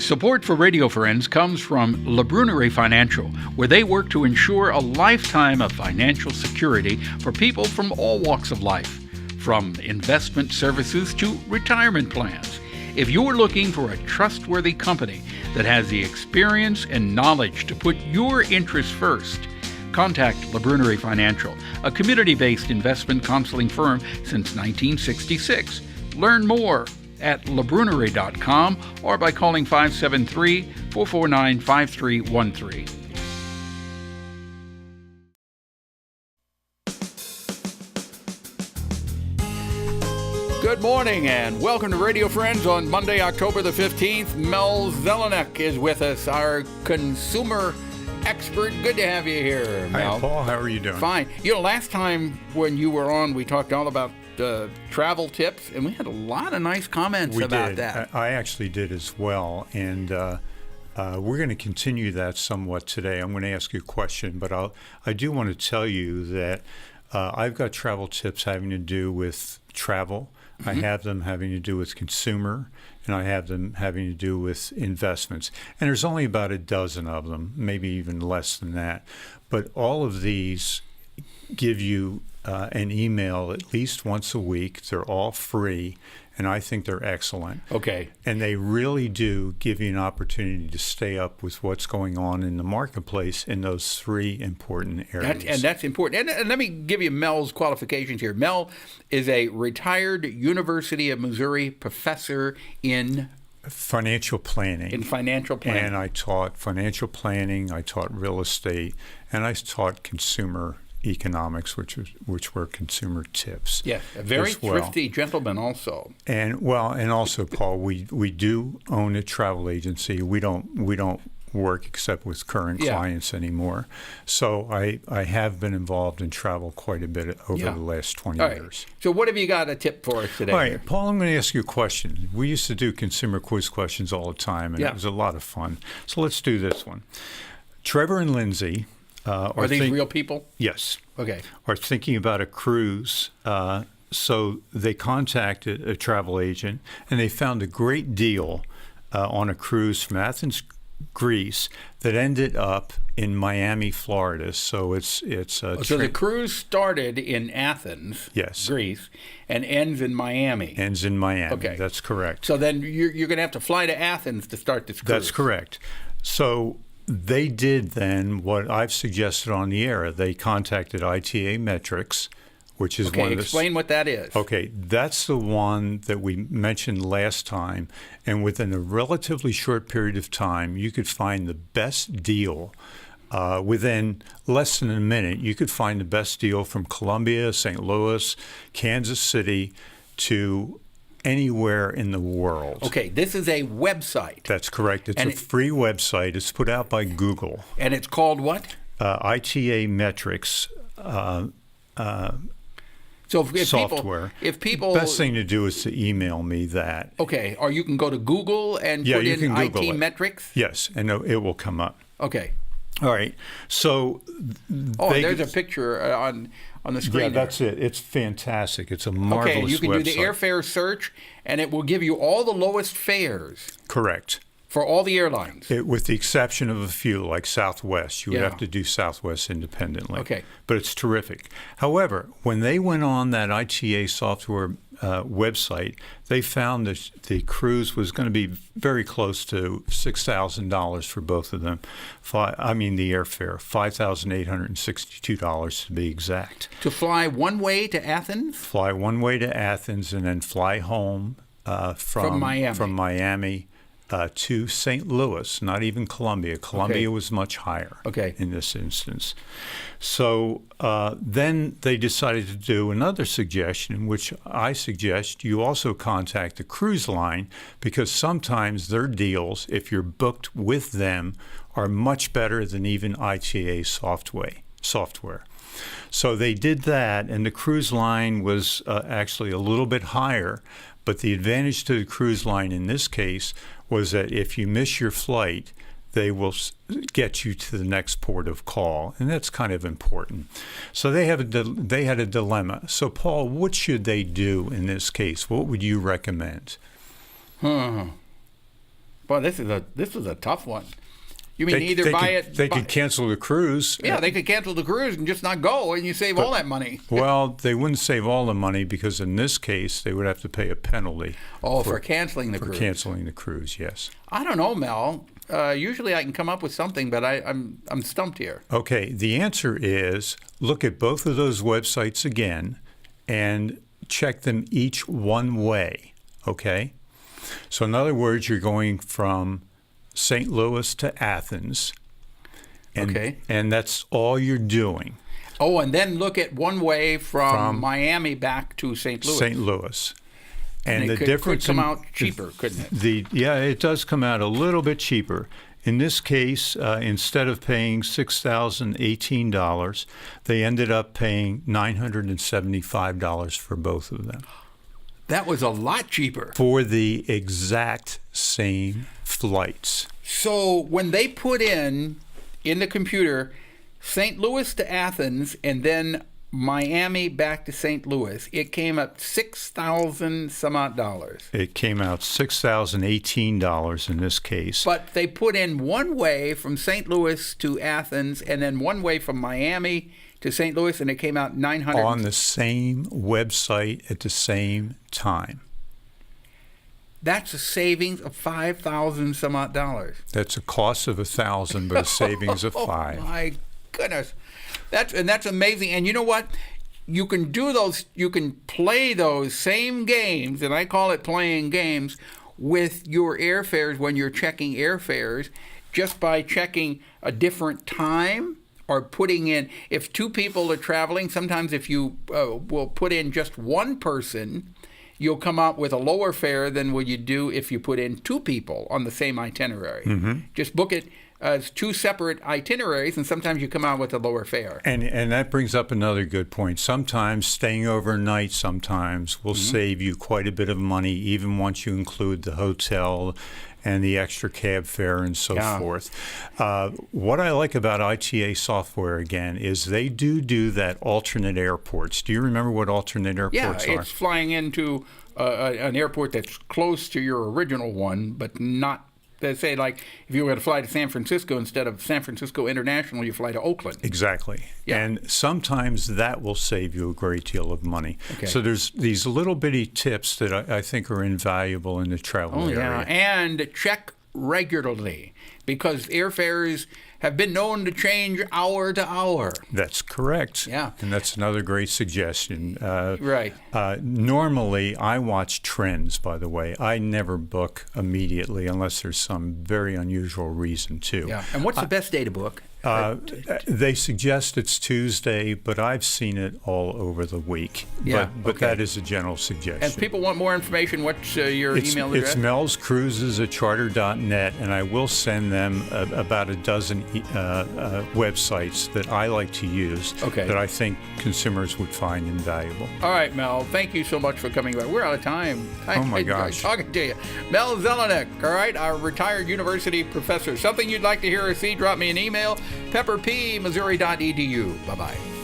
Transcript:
Support for Radio Friends comes from La Brunerie Financial, where they work to ensure a lifetime of financial security for people from all walks of life, from investment services to retirement plans. If you're looking for a trustworthy company that has the experience and knowledge to put your interests first, contact La Brunerie Financial, a community-based investment counseling firm since 1966. Learn more at labrunerie.com or by calling 573-449-5313. Good morning and welcome to Radio Friends on Monday, October the 15th. Mel Zelenak is with us, our consumer expert. Good to have you here, Mel. Hi, Paul. How are you doing? Fine. You know, last time when you were on, we talked all about travel tips, and we had a lot of nice comments about that. I actually did as well, and we're going to continue that somewhat today. I'm going to ask you a question, but I do want to tell you that I've got travel tips having to do with travel. Mm-hmm. I have them having to do with consumer, and I have them having to do with investments. And there's only about a dozen of them, maybe even less than that. But all of these give you an email at least once a week. They're all free, and I think they're excellent. Okay. And they really do give you an opportunity to stay up with what's going on in the marketplace in those three important areas. That's important. And let me give you Mel's qualifications here. Mel is a retired University of Missouri professor in financial planning. And I taught financial planning, I taught real estate, and I taught consumer economics, which were consumer tips. Yes, a very thrifty gentleman also. And also, Paul, we do own a travel agency. We don't work except with current clients anymore. So I have been involved in travel quite a bit over the last 20 years. So what have you got a tip for us today? All right, Paul, I'm going to ask you a question. We used to do consumer quiz questions all the time, and it was a lot of fun. So let's do this one. Trevor and Lindsey are these real people? Yes. Okay. Are thinking about a cruise. So they contacted a travel agent, and they found a great deal on a cruise from Athens, Greece, that ended up in Miami, Florida. So it's so the cruise started in Athens, Greece, and ends in Miami. Ends in Miami. Okay, that's correct. So then you're going to have to fly to Athens to start this cruise. That's correct. So they did then what I've suggested on the air. They contacted ITA Metrics, which is one of the... Explain what that is. Okay, that's the one that we mentioned last time, and within a relatively short period of time, you could find the best deal. Within less than a minute, you could find the best deal from Columbia, St. Louis, Kansas City, to anywhere in the world. Okay, this is a website. That's correct. It's a free website. It's put out by Google. And it's called what? ITA Metrics software. If people, best thing to do is to email me that. Okay, or you can go to Google and put in IT Metrics? Yes, and it will come up. Okay. All right. So there's a picture on the screen. Yeah, that's it. It's fantastic. It's a marvelous website. Okay, you can do the airfare search, and it will give you all the lowest fares. Correct. For all the airlines. With the exception of a few, like Southwest. You would have to do Southwest independently. Okay. But it's terrific. However, when they went on that ITA software website, they found that the cruise was going to be very close to $6,000 for both of them. The airfare, $5,862 to be exact. To fly one way to Athens? Fly one way to Athens and then fly home from Miami. To St. Louis, not even Columbia. Columbia was much higher in this instance. So then they decided to do another suggestion, which I suggest you also contact the cruise line, because sometimes their deals, if you're booked with them, are much better than even ITA software. So they did that, and the cruise line was actually a little bit higher, but the advantage to the cruise line in this case was that if you miss your flight, they will get you to the next port of call, and that's kind of important. So they had a dilemma. So, Paul, what should they do in this case? What would you recommend? Boy, this is a tough one. You mean they could cancel the cruise. Yeah, they could cancel the cruise and just not go, and you save all that money. Well, they wouldn't save all the money because in this case they would have to pay a penalty. For canceling the cruise. For canceling the cruise, yes. I don't know, Mel. Usually I can come up with something, but I'm stumped here. Okay, the answer is look at both of those websites again and check them each one way. Okay, so in other words, you're going from St. Louis to Athens. And that's all you're doing. Oh, and then look at one way from Miami back to St. Louis. St. Louis. And the could difference come out cheaper, couldn't it? It does come out a little bit cheaper. In this case, instead of paying $6,018, they ended up paying $975 for both of them. That was a lot cheaper. For the exact same flights. So when they put in the computer St. Louis to Athens and then Miami back to St. Louis, it came up $6,000 some odd dollars. It came out $6,018 in this case. But they put in one way from St. Louis to Athens and then one way from Miami to St. Louis, and it came out $900 on the same website at the same time. That's a savings of $5,000 some odd dollars. That's a cost of $1,000, but a savings of $5,000. Oh my goodness, that's amazing. And you know what? You can do those. You can play those same games, and I call it playing games with your airfares when you're checking airfares, just by checking a different time. Or putting in, if two people are traveling, sometimes if you will put in just one person, you'll come out with a lower fare than what you do if you put in two people on the same itinerary. Mm-hmm. Just book it as two separate itineraries, and sometimes you come out with a lower fare. And that brings up another good point. Sometimes staying overnight sometimes will save you quite a bit of money, even once you include the hotel and the extra cab fare and so forth. What I like about ITA software, again, is they do that alternate airports. Do you remember what alternate airports are? Yeah, it's flying into an airport that's close to your original one, but not. They say, like, if you were going to fly to San Francisco, instead of San Francisco International, you fly to Oakland. Exactly. Yeah. And sometimes that will save you a great deal of money. Okay. So there's these little bitty tips that I think are invaluable in the travel area. Yeah, and check regularly, because airfares have been known to change hour to hour. That's correct. Yeah. And that's another great suggestion. Right. Normally, I watch trends, by the way. I never book immediately unless there's some very unusual reason to. Yeah. And what's the best day to book? They suggest it's Tuesday, but I've seen it all over the week. Yeah, but that is a general suggestion. And if people want more information, what's your email address? It's melscruises@charter.net, and I will send them about a dozen websites that I like to use that I think consumers would find invaluable. All right, Mel, thank you so much for coming by. We're out of time. Oh, my gosh. Talking to you. Mel Zelenak, all right, our retired university professor. Something you'd like to hear or see, drop me an email, pepperp@missouri.edu. Bye-bye.